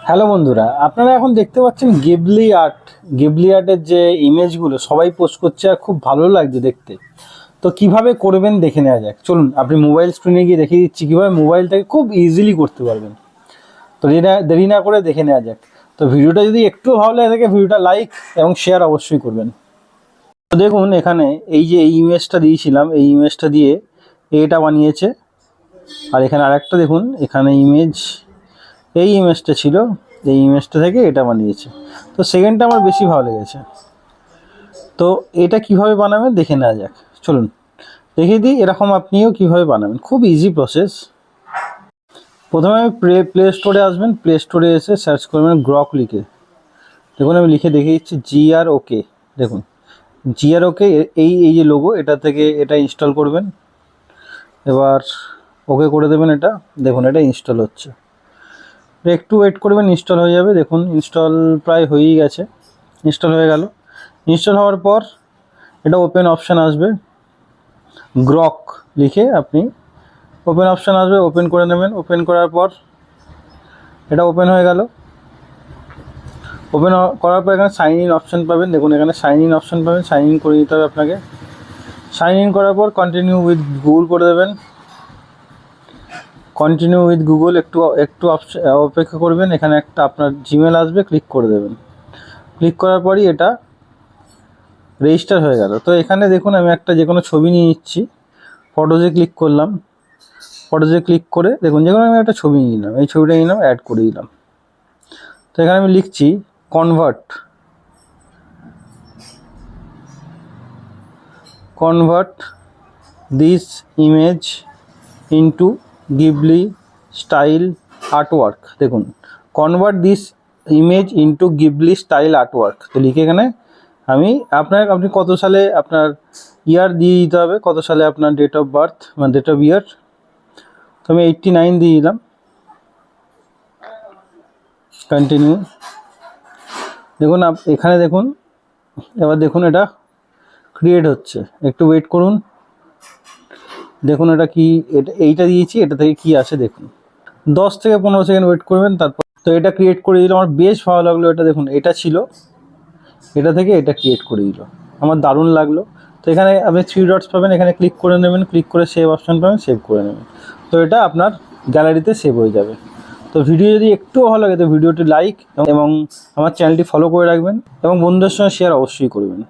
Hello বন্ধুরা, আপনারা এখন দেখতে পাচ্ছেন গিবলি আর্টের যে ইমেজগুলো সবাই পোস্ট করছে আর খুব ভালো লাগছে দেখতে। তো কিভাবে করবেন দেখে নেওয়া যাক। চলুন, আপনি মোবাইল স্ক্রিনে গিয়ে দেখিয়ে দিচ্ছি কীভাবে মোবাইল থেকে খুব ইজিলি করতে পারবেন। তো দেরি না করে দেখে নেওয়া যাক। তো ভিডিওটা যদি একটু ভালো লাগে থাকে ভিডিওটা লাইক এবং শেয়ার অবশ্যই করবেন। তো দেখুন, এখানে এই যে এই ইমেজটা দিয়েছিলাম, এই ইমেজটা দিয়ে এটা বানিয়েছে। আর এখানে আরেকটা দেখুন, এখানে এই ইমেজটা ছিল, এই ইমেজটা থেকে এটা বানিয়েছে। তো সেকেন্ডটা আমার বেশি ভালো লেগেছে। তো এটা কিভাবে বানাবেন দেখে নেওয়া যাক। চলুন দেখিয়ে দিই এরকম আপনিও কিভাবে বানাবেন, খুব ইজি প্রসেস। প্রথমে আমি প্লে স্টোরে আসবেন, প্লে স্টোরে এসে সার্চ করবেন গ্রক লিখে। দেখুন আমি লিখে দেখিয়ে দিচ্ছি GROK। দেখুন GROK, এই যে লোগো, এটা থেকে এটা ইনস্টল করবেন। এবার ওকে করে দেবেন। এটা দেখুন এটা ইনস্টল হচ্ছে, একটু ওয়েট করবেন, ইনস্টল হয়ে যাবে। দেখুন ইনস্টল প্রায় হয়েই গেছে, ইনস্টল হয়ে গেল। ইনস্টল হওয়ার পর এটা ওপেন অপশান আসবে, গ্রক লিখে আপনি ওপেন অপশান আসবে, ওপেন করে নেবেন। ওপেন করার পর এটা ওপেন হয়ে গেল। ওপেন করার পর এখানে সাইন ইন অপশান পাবেন। দেখুন এখানে সাইন ইন অপশান পাবেন, সাইন ইন করে দিতে হবে আপনাকে। সাইন ইন করার পর কন্টিনিউ উইথ গুগল করে দেবেন। কন্টিনিউ উইথ গুগল একটু অপেক্ষা করবেন। এখানে একটা আপনার জিমেল আসবে, ক্লিক করে দেবেন। ক্লিক করার পরই এটা রেজিস্টার হয়ে গেল। তো এখানে দেখুন আমি একটা যে কোনো ছবি নিয়ে নিচ্ছি, ফটোজে ক্লিক করলাম। ফটোজে ক্লিক করে দেখুন যে কোনো আমি একটা ছবি নিয়ে নিলাম, এই ছবিটা নিলাম, অ্যাড করে দিলাম। তো এখানে আমি লিখছি convert this image into Ghibli style artwork. দেখুন convert this image into Ghibli style artwork. তো লিখে এখানে আপনি কত সালে আপনার ইয়ার দিয়ে দিতে হবে, কত সালে আপনার ডেট অফ বার্থ মানে ডেট অফ ইয়ার। তো আমি 89 দিয়ে দিলাম। কন্টিনিউ। দেখুন এখানে দেখুন, এবার দেখুন এটা ক্রিয়েট হচ্ছে, একটু ওয়েট করুন। দেখুন এটা কি, এইটা দিয়েছি, এটা থেকে কি আসে দেখুন। 10 থেকে 15 সেকেন্ড ওয়েট করবেন। তারপর তো এটা ক্রিয়েট করে দিল, আমার বেশ ভালো লাগলো। এটা দেখুন, এটা ছিল, এটা থেকে এটা ক্রিয়েট করে দিল, আমার দারুণ লাগলো। তো এখানে আপনি 3 ডটস পাবেন, এখানে ক্লিক করে নেবেন, ক্লিক করে সেভ অপশান পাবেন, সেভ করে নেবেন। তো এটা আপনার গ্যালারিতে সেভ হয়ে যাবে। তো ভিডিও যদি একটু ভালো লাগে তো ভিডিওটি লাইক এবং আমার চ্যানেলটি ফলো করে রাখবেন এবং বন্ধুদের সঙ্গে শেয়ার অবশ্যই করবেন।